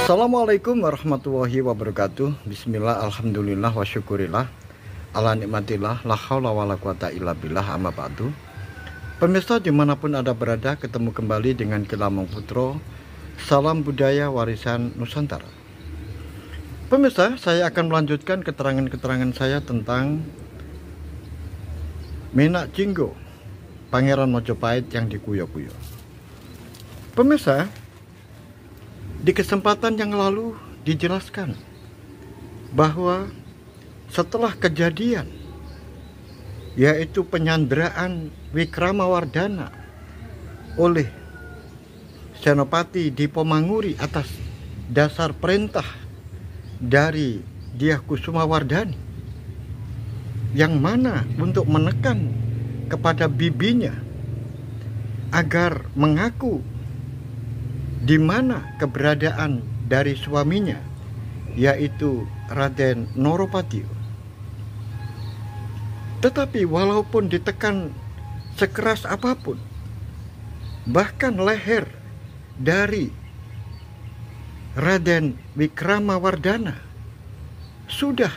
Assalamualaikum warahmatullahi wabarakatuh. Bismillah, alhamdulillah, wa syukurillah ala nikmatillah, la haula wa la quwata illa billah, amma ba'du. Pemirsa dimanapun Anda berada, ketemu kembali dengan Kilamong Putro. Salam budaya warisan Nusantara. Pemirsa, saya akan melanjutkan keterangan-keterangan saya tentang Menak Jinggo, Pangeran Mojopahit yang dikuyo-kuyo. Pemirsa, di kesempatan yang lalu dijelaskan bahwa setelah kejadian yaitu penyanderaan Wikramawardhana oleh Senopati Dipomanguri atas dasar perintah dari Dyah Kusumawardhani, yang mana untuk menekan kepada bibinya agar mengaku di mana keberadaan dari suaminya, yaitu Raden Noropatio. Tetapi walaupun ditekan sekeras apapun, bahkan leher dari Raden Wikramawardhana sudah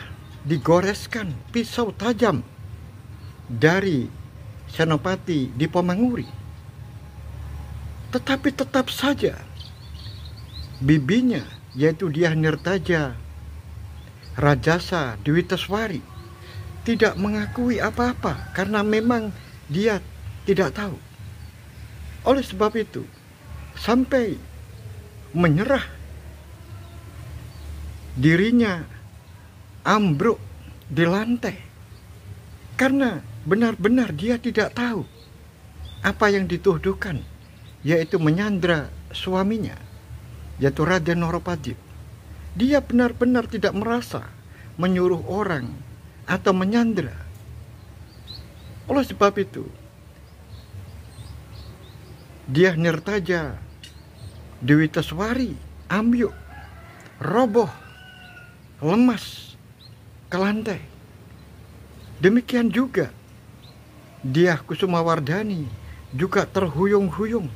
digoreskan pisau tajam dari Senopati Dipomanguri, tetapi tetap saja bibinya, yaitu Dyah Nirtaja Rajasa Dwiteswari, tidak mengakui apa-apa karena memang dia tidak tahu. Oleh sebab itu, sampai menyerah, dirinya ambruk di lantai karena benar-benar dia tidak tahu apa yang dituduhkan, yaitu menyandra suaminya, yaitu Raden Noropatio. Dia benar-benar tidak merasa menyuruh orang atau menyandra. Oleh sebab itu, Dyah Nirtaja Dwiteswari ambyuk, roboh, lemas ke lantai. Demikian juga Dyah Kusumawardhani juga terhuyung-huyung,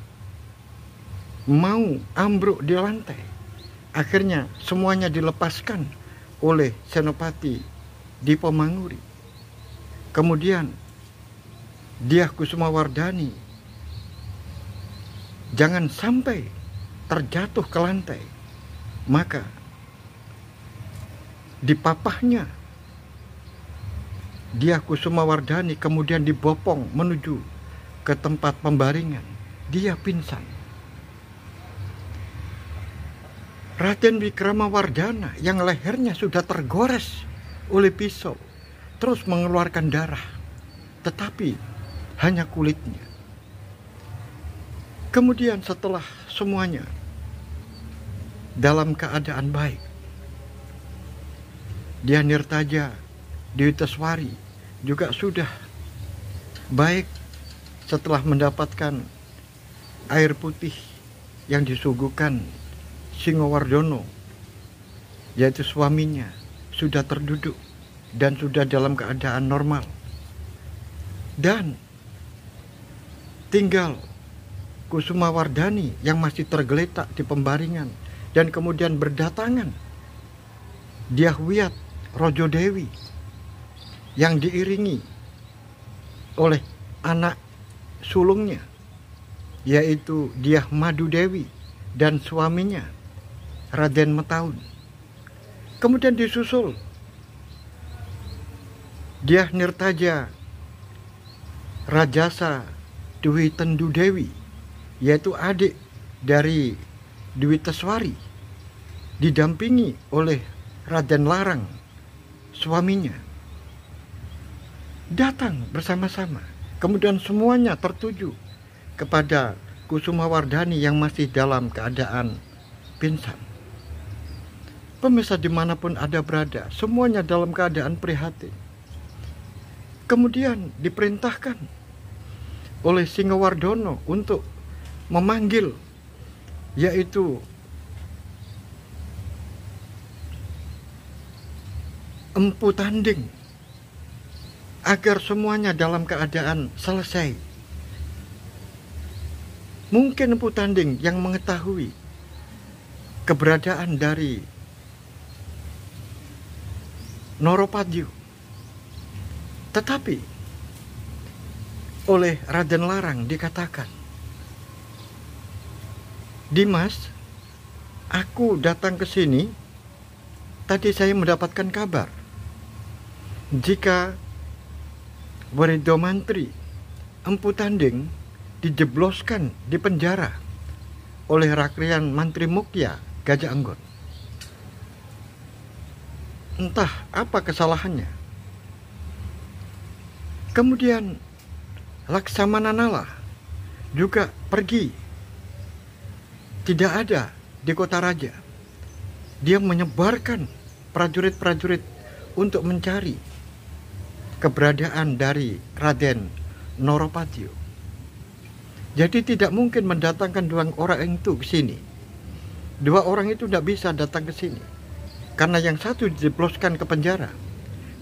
mau ambruk di lantai. Akhirnya semuanya dilepaskan oleh Senopati Dipomanguri. Kemudian Dyah Kusumawardhani jangan sampai terjatuh ke lantai, maka dipapahnya Dyah Kusumawardhani kemudian dibopong menuju ke tempat pembaringan. Dia pingsan. Raden Wikramawardhana yang lehernya sudah tergores oleh pisau terus mengeluarkan darah, tetapi hanya kulitnya. Kemudian setelah semuanya dalam keadaan baik, Dyah Nirtaja Dwiteswari juga sudah baik setelah mendapatkan air putih yang disuguhkan Singowardono, yaitu suaminya, sudah terduduk dan sudah dalam keadaan normal. Dan tinggal Kusumawardhani yang masih tergeletak di pembaringan, dan kemudian berdatangan Dyah Wiyat Rojodewi yang diiringi oleh anak sulungnya, yaitu Dyah Madudewi dan suaminya Raden Metaun. Kemudian disusul Dyah Nirtaja Rajasa Dwi Tendudewi, yaitu adik dari Dwiteswari, didampingi oleh Raden Larang, suaminya, datang bersama-sama. Kemudian semuanya tertuju kepada Kusumawardhani yang masih dalam keadaan pingsan. Pemirsa dimanapun Anda berada, semuanya dalam keadaan prihatin. Kemudian diperintahkan oleh Singowardono untuk memanggil, yaitu Empu Tanding, agar semuanya dalam keadaan selesai. Mungkin Empu Tanding yang mengetahui keberadaan dari Noropadyu. Tetapi oleh Raden Larang dikatakan, "Dimas, aku datang ke sini, tadi saya mendapatkan kabar jika Warido Mantri Empu Tanding dijebloskan di penjara oleh Rakrian Mantri Mukya Gajah Anggon. Entah apa kesalahannya. Kemudian Laksamana Nala juga pergi, tidak ada di kota raja. Dia menyebarkan prajurit-prajurit untuk mencari keberadaan dari Raden Noropadyu. Jadi tidak mungkin mendatangkan dua orang itu ke sini. Dua orang itu tidak bisa datang ke sini, karena yang satu dijebloskan ke penjara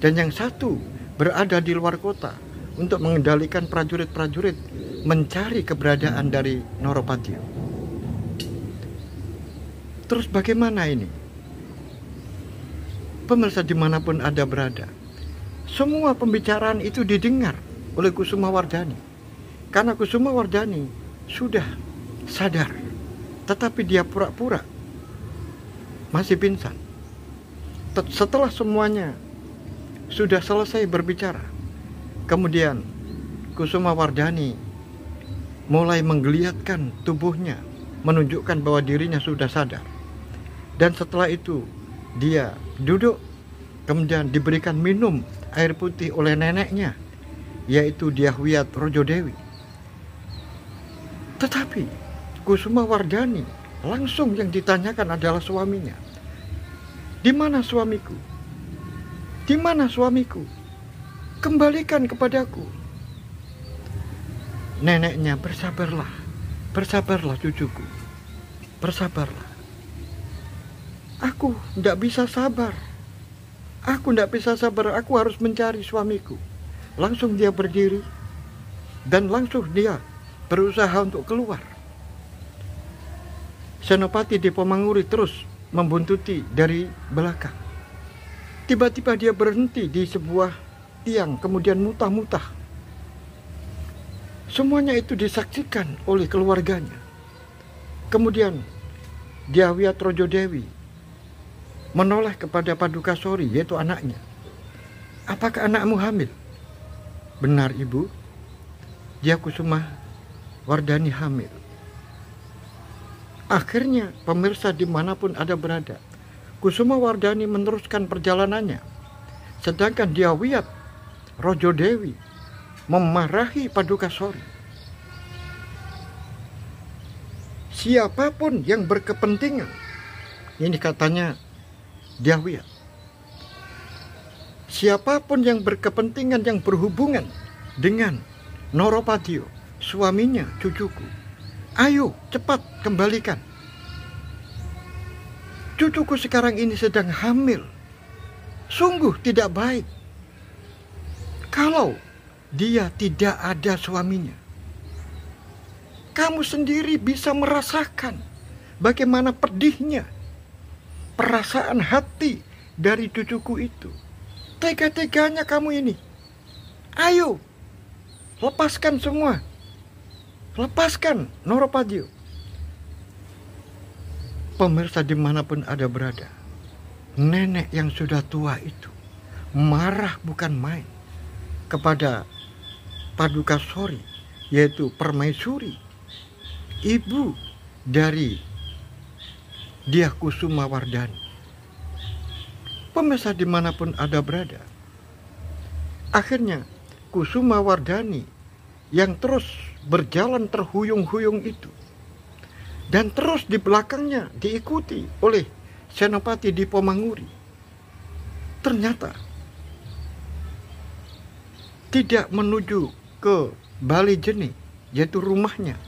dan yang satu berada di luar kota untuk mengendalikan prajurit-prajurit mencari keberadaan dari Noropadyu. Terus bagaimana ini? Pemirsa dimanapun Anda berada, semua pembicaraan itu didengar oleh Kusumawardhani, karena Kusumawardhani sudah sadar, tetapi dia pura-pura masih pingsan. Setelah semuanya sudah selesai berbicara, kemudian Kusumawardhani mulai menggeliatkan tubuhnya, menunjukkan bahwa dirinya sudah sadar. Dan setelah itu dia duduk, kemudian diberikan minum air putih oleh neneknya, yaitu Dyahwiyat Rojodewi. Tetapi Kusumawardhani langsung yang ditanyakan adalah suaminya. "Di mana suamiku? Di mana suamiku? Kembalikan kepadaku." Neneknya, "Bersabarlah, bersabarlah cucuku, bersabarlah." "Aku tidak bisa sabar, aku tidak bisa sabar, aku harus mencari suamiku." Langsung dia berdiri dan langsung dia berusaha untuk keluar. Senopati Dipomanguri terus membuntuti dari belakang. Tiba-tiba dia berhenti di sebuah tiang, kemudian mutah-mutah. Semuanya itu disaksikan oleh keluarganya. Kemudian Dyahwiyat Rojodewi menoleh kepada Padukasori, yaitu anaknya. "Apakah anakmu hamil?" "Benar, Ibu. Dia Kusumawardhani hamil." Akhirnya pemirsa dimanapun Anda berada, Kusumawardhani meneruskan perjalanannya, sedangkan Dyahwiyat Rojodewi memarahi Padukasori. "Siapapun yang berkepentingan," ini katanya Dyahwiyat, "siapapun yang berkepentingan yang berhubungan dengan Noropadyu, suaminya cucuku, ayo cepat kembalikan. Cucuku sekarang ini sedang hamil. Sungguh tidak baik kalau dia tidak ada suaminya. Kamu sendiri bisa merasakan bagaimana pedihnya perasaan hati dari cucuku itu. Tega-teganya kamu ini. Ayo, lepaskan semua. Lepaskan Noropadyu." Pemirsa dimanapun Anda berada, nenek yang sudah tua itu marah bukan main kepada Padukasori, yaitu Permaisuri, ibu dari Dyah Kusumawardhani. Pemirsa dimanapun Anda berada, akhirnya Kusumawardhani yang terus berjalan terhuyung-huyung itu, dan terus di belakangnya diikuti oleh Senopati Dipomanguri, ternyata tidak menuju ke Balijeni, yaitu rumahnya,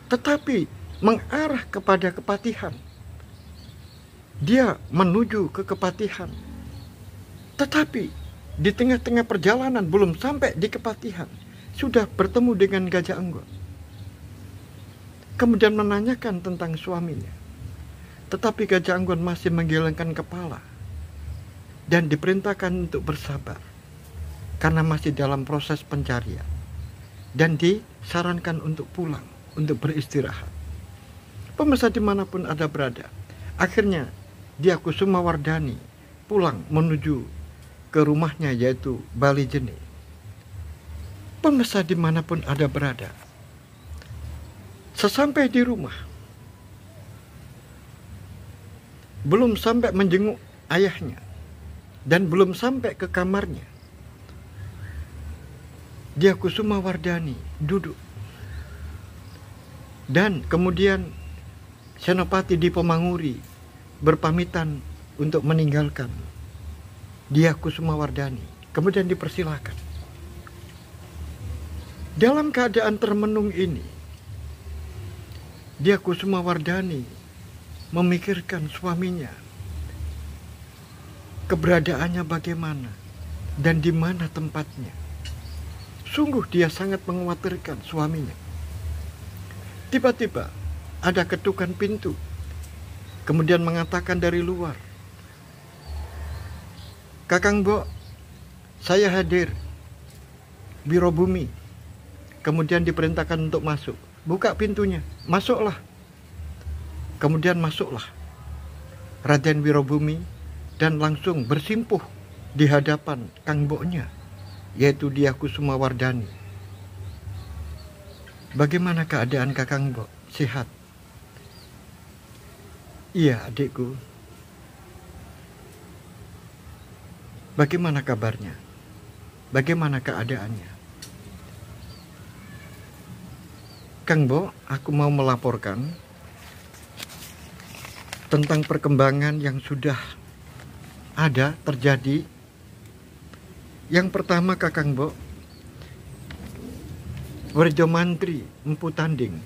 tetapi mengarah kepada Kepatihan. Dia menuju ke Kepatihan, tetapi di tengah-tengah perjalanan belum sampai di Kepatihan sudah bertemu dengan Gajah Anggon. Kemudian menanyakan tentang suaminya. Tetapi Gajah Anggon masih menggelengkan kepala dan diperintahkan untuk bersabar karena masih dalam proses pencarian, dan disarankan untuk pulang, untuk beristirahat. Pemirsa dimanapun Anda berada, akhirnya Dyah Kusumawardhani pulang menuju ke rumahnya, yaitu Bali Jeni. Pemirsa dimanapun Anda berada, sesampai di rumah, belum sampai menjenguk ayahnya dan belum sampai ke kamarnya, Dyah Kusumawardhani duduk, dan kemudian Senopati Dipomanguri berpamitan untuk meninggalkan Dyah Kusumawardhani, kemudian dipersilakan. Dalam keadaan termenung ini, Dyah Kusumawardhani memikirkan suaminya, keberadaannya bagaimana dan di mana tempatnya. Sungguh dia sangat mengkhawatirkan suaminya. Tiba-tiba ada ketukan pintu, kemudian mengatakan dari luar, "Kakang Mbok, saya hadir, Wirobumi." Kemudian diperintahkan untuk masuk. Buka pintunya, masuklah. Kemudian masuklah Raden Wirobumi dan langsung bersimpuh di hadapan Kang Mboknya, yaitu Dyah Kusumawardhani. "Bagaimana keadaan Kakang Mbok? Sehat?" "Iya, adikku." "Bagaimana kabarnya? Bagaimana keadaannya?" "Kang Mbok, aku mau melaporkan tentang perkembangan yang sudah ada terjadi. Yang pertama, Kakang Mbok, Werjo Mantri Empu Tanding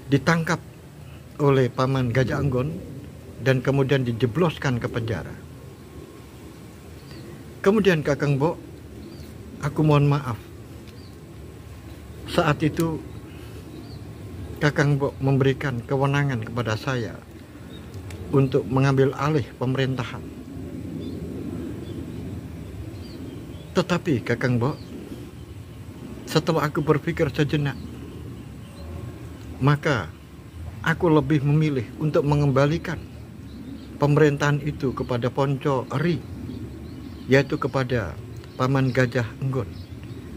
ditangkap oleh Paman Gajah Anggon dan kemudian dijebloskan ke penjara. Kemudian Kakang Mbok, aku mohon maaf, saat itu Kakang Mbok memberikan kewenangan kepada saya untuk mengambil alih pemerintahan. Tetapi Kakang Mbok, setelah aku berpikir sejenak, maka aku lebih memilih untuk mengembalikan pemerintahan itu kepada Ponco Eri, yaitu kepada Paman Gajah Anggon,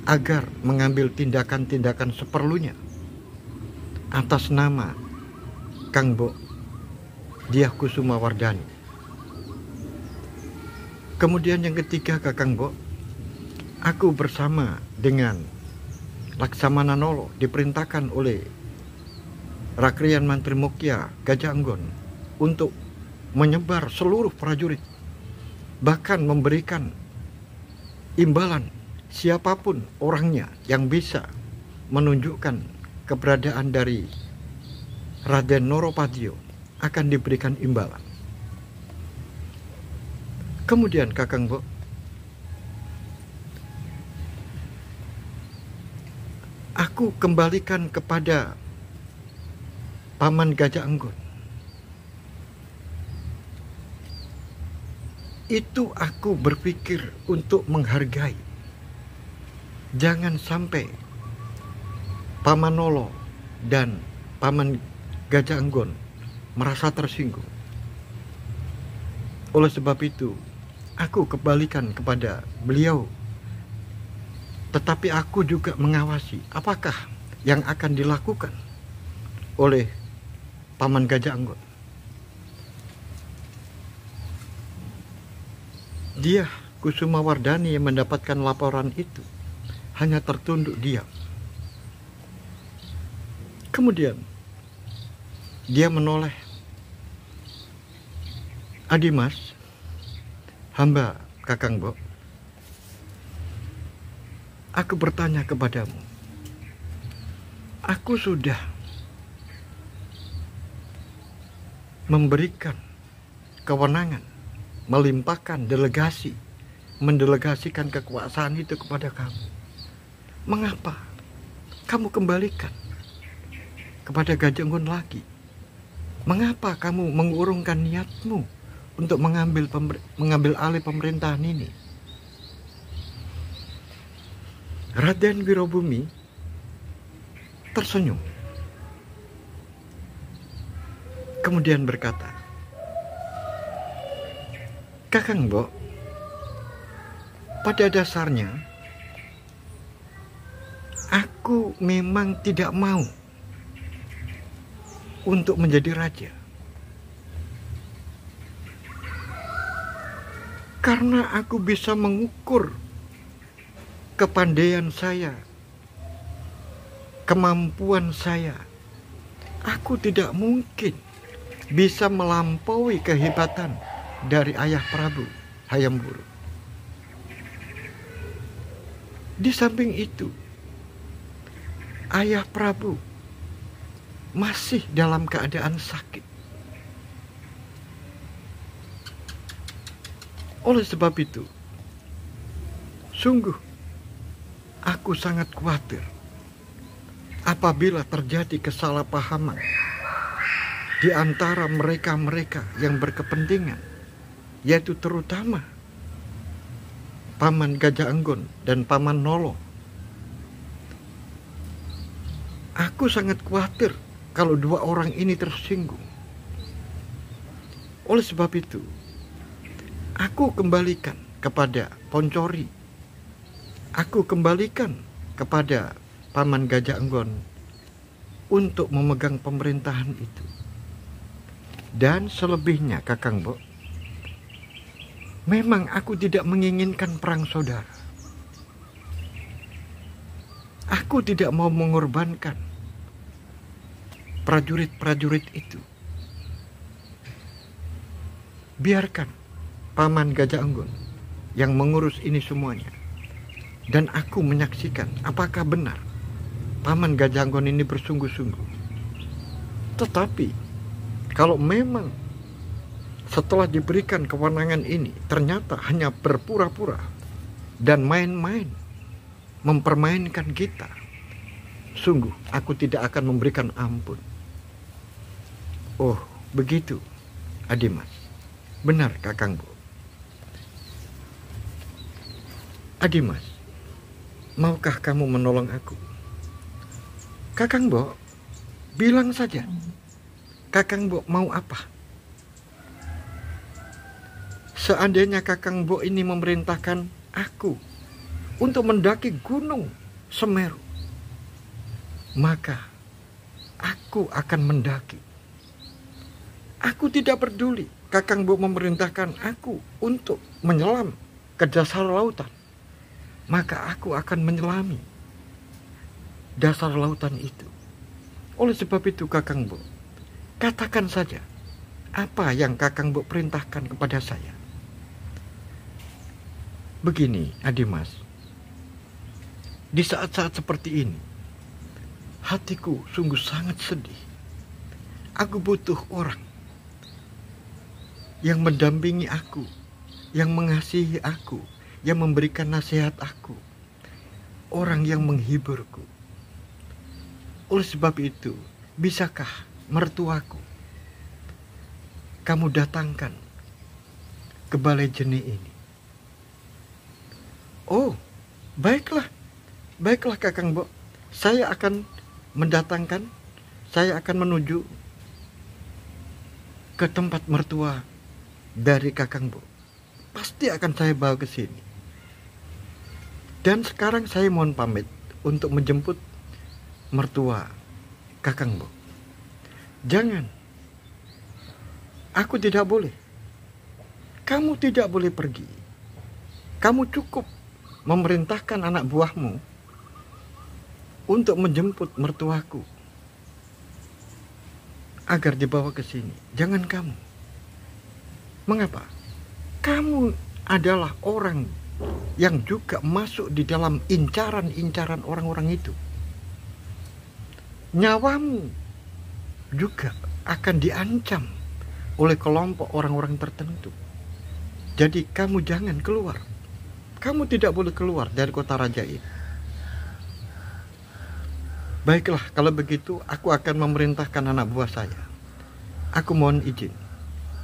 agar mengambil tindakan-tindakan seperlunya atas nama Kang Mbok Dyah Kusumawardhani. Kemudian yang ketiga, Kakang Mbok, aku bersama dengan Laksamana Nolo diperintahkan oleh Rakrian Mantri Mukya Gajah Anggon untuk menyebar seluruh prajurit, bahkan memberikan imbalan siapapun orangnya yang bisa menunjukkan keberadaan dari Raden Noropadyo akan diberikan imbalan. Kemudian Kakang Mbok, aku kembalikan kepada Paman Gajah Anggon. Itu aku berpikir untuk menghargai. Jangan sampai Paman Nolo dan Paman Gajah Anggon merasa tersinggung. Oleh sebab itu, aku kembalikan kepada beliau. Tetapi aku juga mengawasi apakah yang akan dilakukan oleh Paman Gajah Anggon. Dyah Kusumawardhani yang mendapatkan laporan itu hanya tertunduk diam. Kemudian dia menoleh, "Adimas, hamba Kakang Mbok, aku bertanya kepadamu. Aku sudah memberikan kewenangan, melimpahkan delegasi, mendelegasikan kekuasaan itu kepada kamu. Mengapa kamu kembalikan kepada Gajah Anggon lagi? Mengapa kamu mengurungkan niatmu untuk mengambil alih pemerintahan ini? Raden Wirobumi tersenyum, kemudian berkata, Kakang Mbok, pada dasarnya aku memang tidak mau untuk menjadi raja. Karena aku bisa mengukur kepandaian saya, kemampuan saya, aku tidak mungkin bisa melampaui kehebatan dari Ayah Prabu Hayam Wuruk. Di samping itu, Ayah Prabu masih dalam keadaan sakit. Oleh sebab itu, sungguh aku sangat khawatir apabila terjadi kesalahpahaman di antara mereka-mereka yang berkepentingan, yaitu terutama Paman Gajah Enggon dan Paman Nolo. Aku sangat khawatir kalau dua orang ini tersinggung. Oleh sebab itu, aku kembalikan kepada Poncori. Aku kembalikan kepada Paman Gajah Enggon untuk memegang pemerintahan itu. Dan selebihnya, Kakang Mbok, memang aku tidak menginginkan perang saudara. Aku tidak mau mengorbankan prajurit-prajurit itu. Biarkan Paman Gajah Enggon yang mengurus ini semuanya. Dan aku menyaksikan apakah benar Paman Gajah Enggon ini bersungguh-sungguh. Tetapi kalau memang setelah diberikan kewenangan ini ternyata hanya berpura-pura dan main-main, mempermainkan kita, sungguh aku tidak akan memberikan ampun. Oh, begitu, Adimas. Benar, Kakang Mbok. Adimas, maukah kamu menolong aku? Kakang Mbok, bilang saja. Kakang Mbok mau apa? Seandainya Kakang Mbok ini memerintahkan aku untuk mendaki gunung Semeru, maka aku akan mendaki. Aku tidak peduli Kakang Mbok memerintahkan aku untuk menyelam ke dasar lautan, maka aku akan menyelami dasar lautan itu. Oleh sebab itu, Kakang Mbok, katakan saja apa yang Kakang Mbok perintahkan kepada saya. Begini, Adimas, di saat-saat seperti ini, hatiku sungguh sangat sedih. Aku butuh orang yang mendampingi aku, yang mengasihi aku, yang memberikan nasihat aku, orang yang menghiburku. Oleh sebab itu, bisakah mertuaku kamu datangkan ke Balai Jeni ini? Oh, baiklah, baiklah Kakang Mbok. Saya akan mendatangkan, saya akan menuju ke tempat mertua dari Kakang Mbok. Pasti akan saya bawa ke sini. Dan sekarang saya mohon pamit untuk menjemput mertua Kakang Mbok. Jangan. Aku tidak boleh. Kamu tidak boleh pergi. Kamu cukup memerintahkan anak buahmu untuk menjemput mertuaku agar dibawa ke sini. Jangan kamu. Mengapa? Kamu adalah orang yang juga masuk di dalam incaran-incaran orang-orang itu. Nyawamu juga akan diancam oleh kelompok orang-orang tertentu. Jadi kamu jangan keluar. Kamu tidak boleh keluar dari kota raja ini. Baiklah, kalau begitu aku akan memerintahkan anak buah saya Aku mohon izin,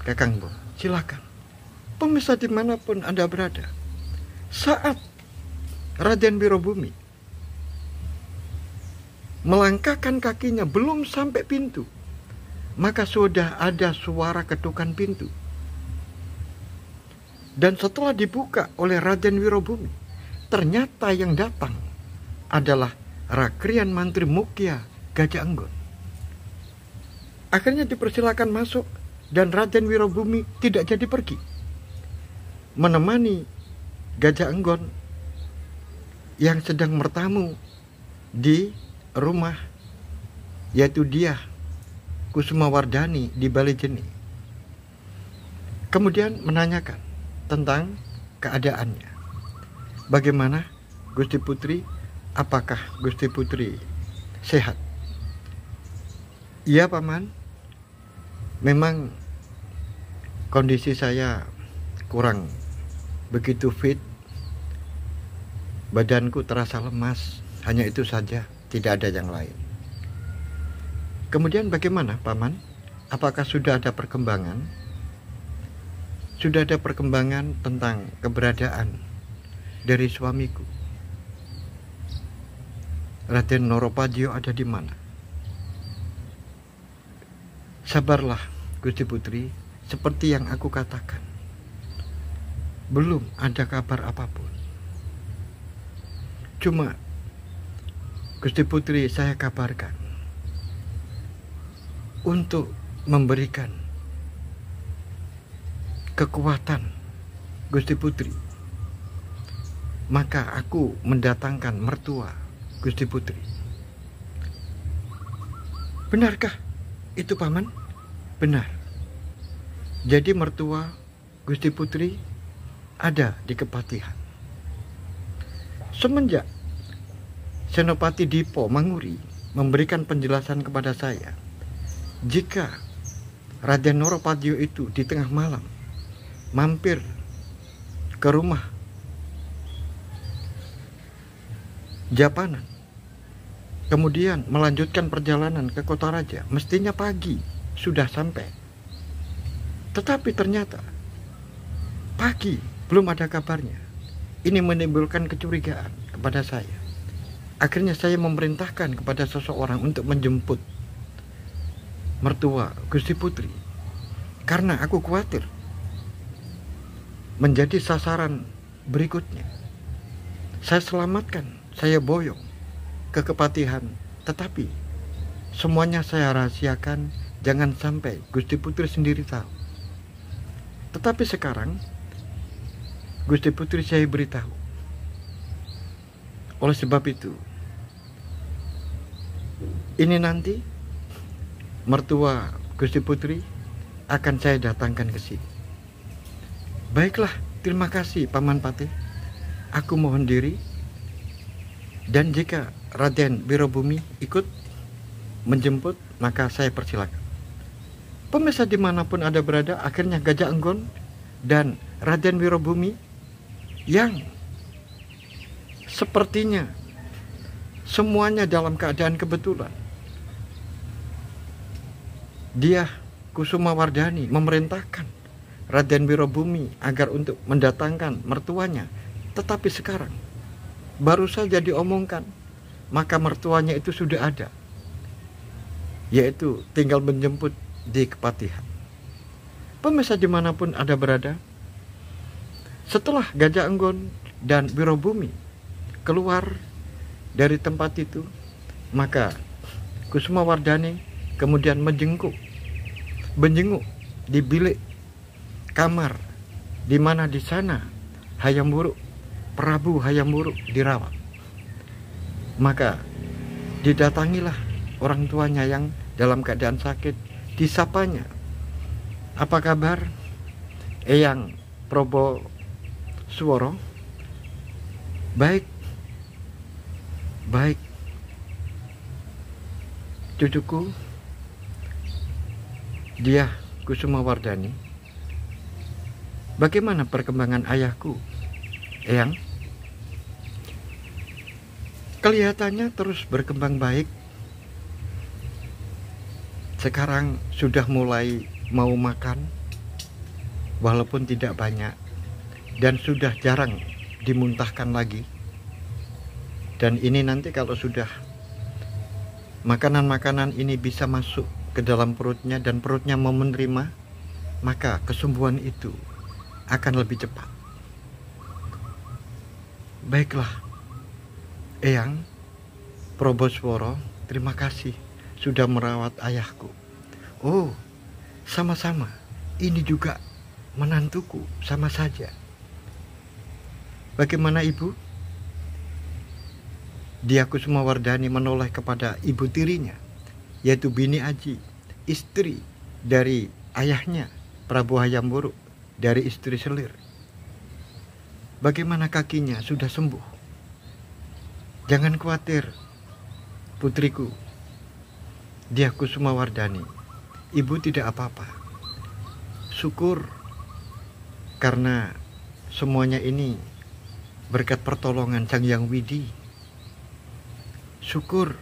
Kakang Bo, silakan. Pemirsa dimanapun Anda berada, saat Raden Wirobumi melangkahkan kakinya belum sampai pintu, maka sudah ada suara ketukan pintu. Dan setelah dibuka oleh Raden Wirobumi, ternyata yang datang adalah Rakrian Mantri Mukya Gajah Enggon. Akhirnya dipersilakan masuk dan Raden Wirobumi tidak jadi pergi, menemani Gajah Enggon yang sedang bertamu di rumah, yaitu dia Kusumawardhani di Balijeni. Kemudian menanyakan tentang keadaannya. Bagaimana Gusti Putri? Apakah Gusti Putri sehat? Iya, Paman. Memang kondisi saya kurang begitu fit. Badanku terasa lemas. Hanya itu saja, tidak ada yang lain. Kemudian bagaimana, Paman? Apakah sudah ada perkembangan? Sudah ada perkembangan tentang keberadaan dari suamiku. Raden Noropadyo ada di mana? Sabarlah, Gusti Putri, seperti yang aku katakan. Belum ada kabar apapun. Cuma, Gusti Putri, saya kabarkan untuk memberikan kekuatan Gusti Putri, maka aku mendatangkan mertua Gusti Putri. Benarkah itu, Paman? Benar. Jadi mertua Gusti Putri ada di Kepatihan. Semenjak Senopati Dipo Manguri memberikan penjelasan kepada saya, jika Raden Noropadyo itu di tengah malam mampir ke rumah Japanan, kemudian melanjutkan perjalanan ke kota raja, mestinya pagi sudah sampai. Tetapi ternyata pagi belum ada kabarnya. Ini menimbulkan kecurigaan kepada saya. Akhirnya saya memerintahkan kepada seseorang untuk menjemput mertua Gusti Putri, karena aku khawatir menjadi sasaran berikutnya. Saya selamatkan, saya boyong ke Kepatihan, tetapi semuanya saya rahasiakan, jangan sampai Gusti Putri sendiri tahu. Tetapi sekarang Gusti Putri saya beritahu. Oleh sebab itu, ini nanti mertua Gusti Putri akan saya datangkan ke sini. Baiklah, terima kasih Paman Patih. Aku mohon diri. Dan jika Raden Wirobumi ikut menjemput, maka saya persilakan. Pemirsa dimanapun Anda berada, akhirnya Gajah Enggon dan Raden Wirobumi yang sepertinya semuanya dalam keadaan kebetulan. Dia Kusumawardhani memerintahkan Raden Wirobumi agar untuk mendatangkan mertuanya. Tetapi sekarang baru saja diomongkan, maka mertuanya itu sudah ada, yaitu tinggal menjemput di Kepatihan. Pemirsa dimanapun Anda berada, setelah Gajah Enggon dan Wirobumi keluar dari tempat itu, maka Kusumawardhani kemudian menjenguk di bilik kamar, di mana di sana Hayam Wuruk, Prabu Hayam Wuruk dirawat. Maka didatangilah orang tuanya yang dalam keadaan sakit, disapanya, "Apa kabar, Eyang Probo Sworo?" "Baik, baik. Cucuku, dia Kusumawardhani. Bagaimana perkembangan ayahku, Eyang?" "Kelihatannya terus berkembang baik. sekarang sudah mulai mau makan, walaupun tidak banyak, dan sudah jarang dimuntahkan lagi. Dan ini nanti kalau sudah makanan-makanan ini bisa masuk ke dalam perutnya dan perutnya mau menerima, maka kesembuhan itu akan lebih cepat. Baiklah, Eyang Probosworo, terima kasih sudah merawat ayahku. Oh, sama-sama. Ini juga menantuku, sama saja. Bagaimana ibu? Dyah Kusumawardhani menoleh kepada ibu tirinya, yaitu Bini Aji, istri dari ayahnya Prabu Hayam Wuruk, dari istri Selir. Bagaimana kakinya? Sudah sembuh? Jangan khawatir, putriku Dyah Kusumawardhani, ibu tidak apa-apa. Syukur karena semuanya ini berkat pertolongan Sang Hyang Widi. Syukur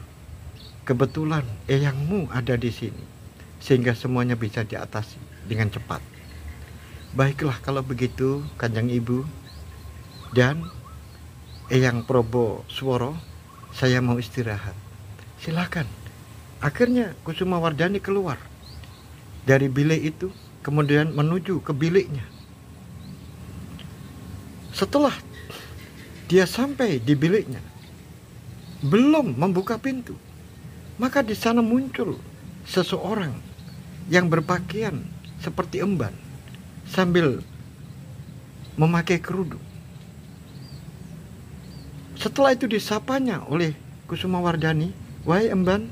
kebetulan eyangmu ada di sini, sehingga semuanya bisa diatasi dengan cepat. Baiklah kalau begitu, Kanjeng Ibu dan Eyang Probosworo, saya mau istirahat. Silakan. Akhirnya Kusumawardhani keluar dari bilik itu, kemudian menuju ke biliknya. Setelah dia sampai di biliknya, belum membuka pintu, maka di sana muncul seseorang yang berpakaian seperti emban sambil memakai kerudung. Setelah itu disapanya oleh Kusumawardhani, "Wahai emban,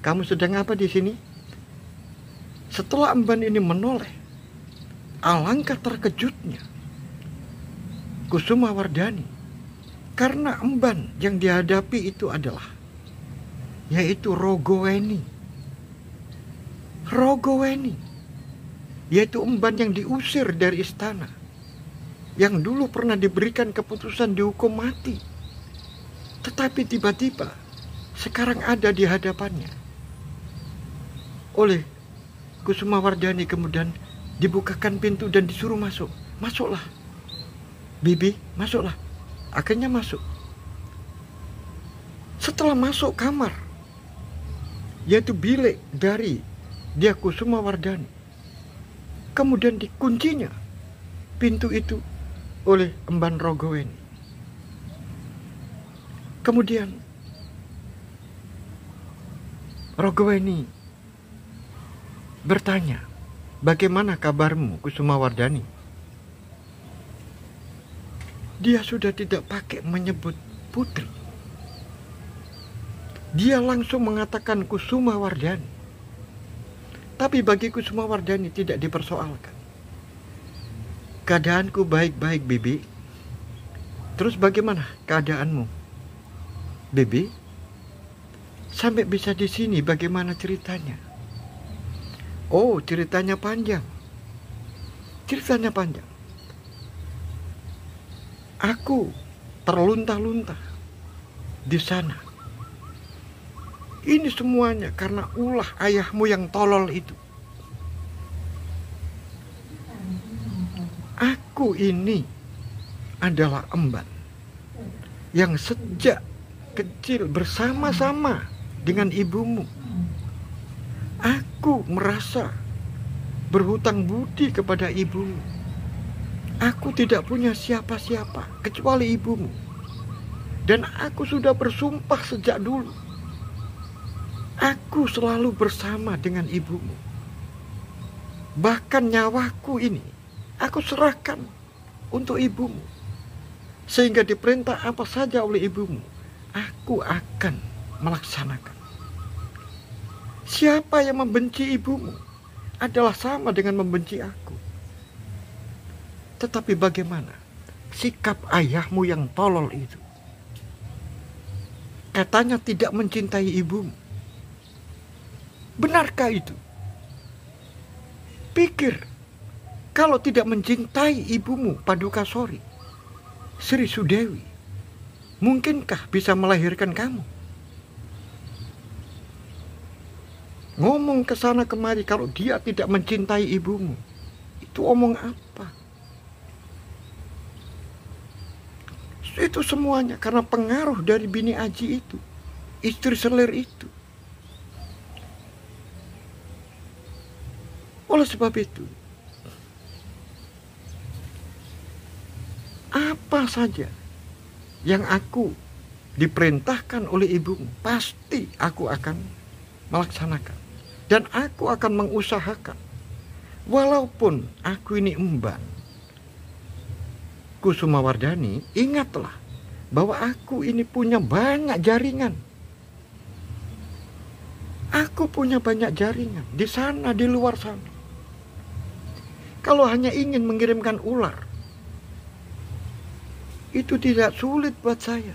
kamu sedang apa di sini?" Setelah emban ini menoleh, alangkah terkejutnya Kusumawardhani, karena emban yang dihadapi itu adalah yaitu Rogoweni. Rogoweni yaitu emban yang diusir dari istana, yang dulu pernah diberikan keputusan dihukum mati, tetapi tiba-tiba sekarang ada di hadapannya. Oleh Kusumawardhani kemudian dibukakan pintu dan disuruh masuk. "Masuklah, Bibi, masuklah." Akhirnya masuk. Setelah masuk kamar, yaitu bilik dari Dyah Kusumawardhani, kemudian dikuncinya pintu itu oleh emban Rogoweni. Kemudian Rogoweni bertanya, "Bagaimana kabarmu, Kusumawardhani?" Dia sudah tidak pakai menyebut putri. Dia langsung mengatakan Kusumawardhani. Tapi bagi Kusumawardhani tidak dipersoalkan. "Keadaanku baik-baik, Bibi." "Terus bagaimana keadaanmu, Bibi? Sampai bisa di sini bagaimana ceritanya?" "Oh, ceritanya panjang. Ceritanya panjang. Aku terlunta-lunta di sana. Ini semuanya karena ulah ayahmu yang tolol itu. Aku ini adalah emban yang sejak kecil bersama-sama dengan ibumu. Aku merasa berhutang budi kepada ibumu. Aku tidak punya siapa-siapa kecuali ibumu. Dan aku sudah bersumpah sejak dulu. Aku selalu bersama dengan ibumu. Bahkan nyawaku ini aku serahkan untuk ibumu. Sehingga diperintah apa saja oleh ibumu, aku akan melaksanakan. Siapa yang membenci ibumu adalah sama dengan membenci aku. Tetapi bagaimana sikap ayahmu yang tolol itu? Katanya tidak mencintai ibumu. Benarkah itu? Pikir, kalau tidak mencintai ibumu Padukasori, Sri Sudewi, mungkinkah bisa melahirkan kamu? ngomong ke sana kemari kalau dia tidak mencintai ibumu. Itu omong apa? Itu semuanya karena pengaruh dari bini Aji itu, istri selir itu. Oleh sebab itu, apa saja yang aku diperintahkan oleh ibumu, pasti aku akan melaksanakan. Dan aku akan mengusahakan. Walaupun aku ini emban, Kusumawardhani, ingatlah bahwa aku ini punya banyak jaringan. Aku punya banyak jaringan di sana, di luar sana. Kalau hanya ingin mengirimkan ular, itu tidak sulit buat saya.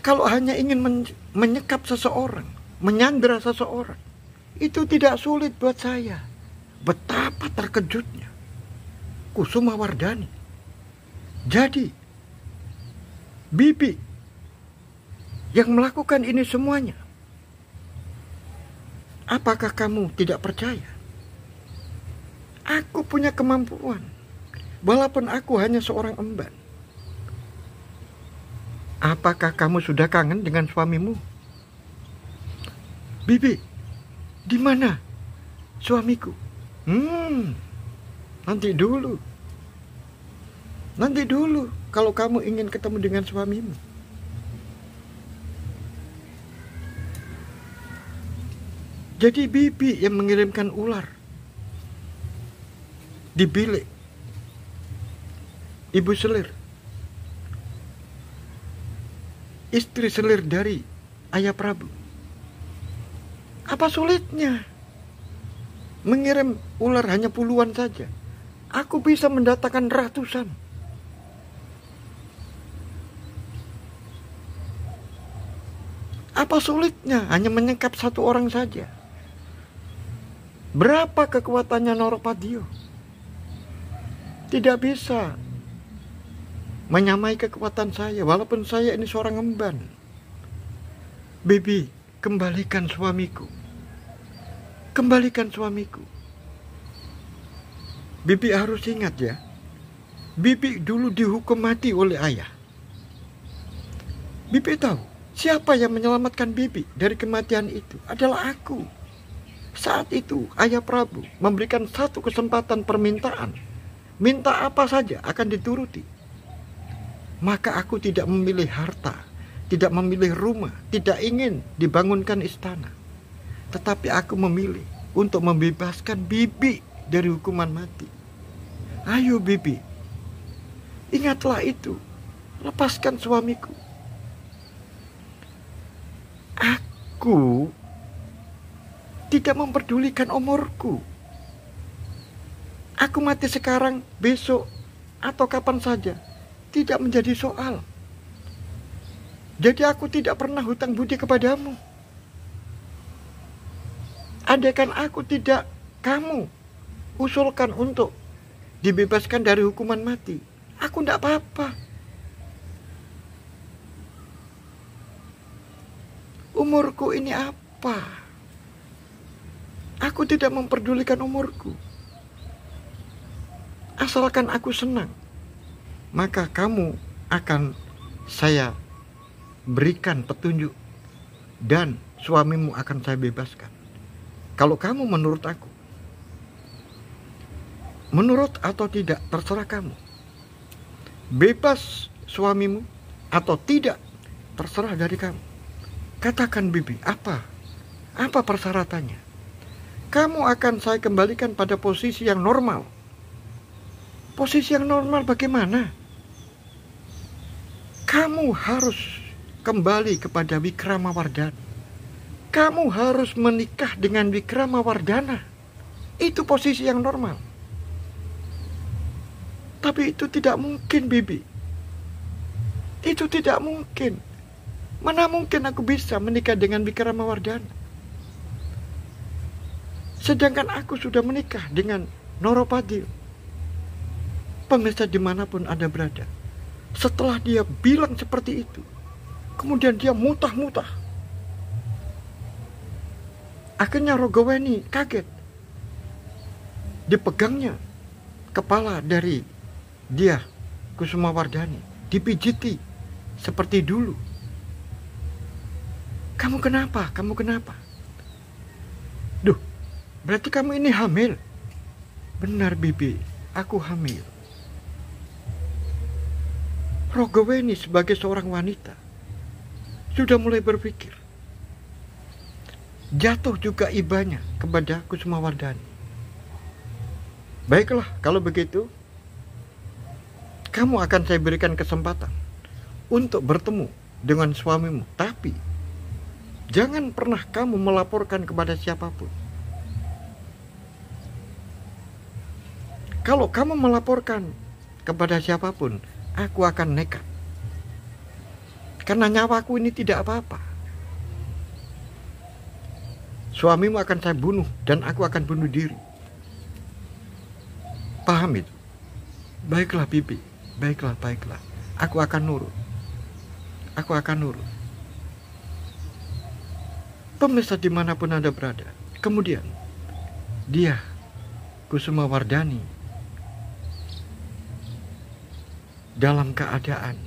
Kalau hanya ingin menyekap seseorang, menyandera seseorang, itu tidak sulit buat saya. Betapa terkejutnya Kusumawardhani. Jadi, bibi yang melakukan ini semuanya. Apakah kamu tidak percaya? Aku punya kemampuan, walaupun aku hanya seorang emban. Apakah kamu sudah kangen dengan suamimu? Bibi, di mana suamiku? Nanti dulu. Nanti dulu kalau kamu ingin ketemu dengan suamimu. Jadi bibi yang mengirimkan ular di bilik ibu selir, istri selir dari Ayah Prabu. Apa sulitnya mengirim ular hanya puluhan saja? Aku bisa mendatangkan ratusan. Apa sulitnya hanya menyekap satu orang saja? Berapa kekuatannya Noropadio? Tidak bisa menyamai kekuatan saya, walaupun saya ini seorang emban. Bibi, kembalikan suamiku. Kembalikan suamiku. Bibi harus ingat ya, bibi dulu dihukum mati oleh ayah. Bibi tahu siapa yang menyelamatkan bibi dari kematian itu adalah aku. Saat itu Ayah Prabu memberikan satu kesempatan permintaan. Minta apa saja akan dituruti. Maka aku tidak memilih harta, tidak memilih rumah, tidak ingin dibangunkan istana. Tetapi aku memilih untuk membebaskan bibi dari hukuman mati. Ayo bibi, ingatlah itu. Lepaskan suamiku. Aku tidak memperdulikan umurku. Aku mati sekarang, besok, atau kapan saja, tidak menjadi soal. Jadi aku tidak pernah hutang budi kepadamu. Andaikan aku tidak kamu usulkan untuk dibebaskan dari hukuman mati, aku tidak apa-apa. Umurku ini apa? Aku tidak memperdulikan umurku. Asalkan aku senang, maka kamu akan saya berikan petunjuk dan suamimu akan saya bebaskan. Kalau kamu menurut aku, menurut atau tidak terserah kamu. Bebas suamimu atau tidak terserah dari kamu. Katakan bibi, apa persyaratannya? Kamu akan saya kembalikan pada posisi yang normal. Posisi yang normal bagaimana? Kamu harus kembali kepada Wikramawardhana. Kamu harus menikah dengan Wikramawardhana. Itu posisi yang normal. Tapi itu tidak mungkin, bibi. Itu tidak mungkin. Mana mungkin aku bisa menikah dengan Wikramawardhana? Sedangkan aku sudah menikah dengan Noropadio. Pemirsa dimanapun Anda berada, setelah dia bilang seperti itu, kemudian dia mutah-mutah. Akhirnya Rogoweni kaget. Dipegangnya kepala dari dia, Kusumawardhani, dipijiti seperti dulu. Kamu kenapa? Kamu kenapa? Duh, berarti kamu ini hamil. Benar Bibi, aku hamil. Rogoweni sebagai seorang wanita sudah mulai berpikir. Jatuh juga ibanya kepada Kusumawardhani. Baiklah, kalau begitu, kamu akan saya berikan kesempatan untuk bertemu dengan suamimu. Tapi, jangan pernah kamu melaporkan kepada siapapun. Kalau kamu melaporkan kepada siapapun, aku akan nekat. Karena nyawaku ini tidak apa-apa. Suamimu akan saya bunuh dan aku akan bunuh diri. Paham itu? Baiklah Bibi, baiklah. Aku akan nurut. Pemirsa dimanapun Anda berada. Kemudian, dia, Kusumawardhani, dalam keadaan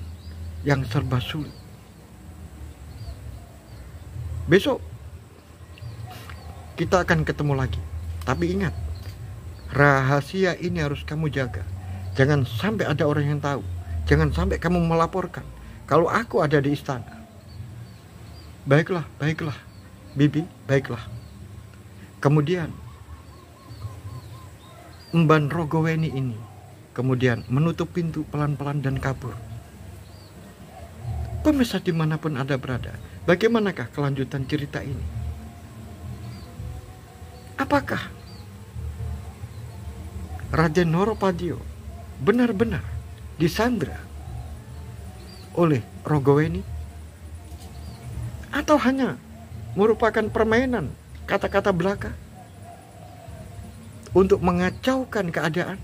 yang serba sulit. Besok kita akan ketemu lagi. Tapi ingat, rahasia ini harus kamu jaga. Jangan sampai ada orang yang tahu. Jangan sampai kamu melaporkan kalau aku ada di istana. Baiklah, Bibi, baiklah. Kemudian Emban Rogoweni ini kemudian menutup pintu pelan-pelan dan kabur. Pemirsa dimanapun Anda berada, bagaimanakah kelanjutan cerita ini? Apakah Raden Noropadio benar-benar disandra oleh Rogoweni? Atau hanya merupakan permainan kata-kata belaka untuk mengacaukan keadaan?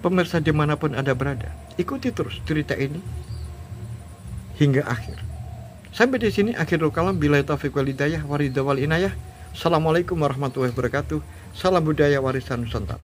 Pemirsa dimanapun Anda berada, ikuti terus cerita ini hingga akhir. Sampai di sini akhirul kalam. Billahi taufiq wal hidayah, waridha wal inayah. Assalamualaikum warahmatullahi wabarakatuh. Salam budaya warisan Nusantara.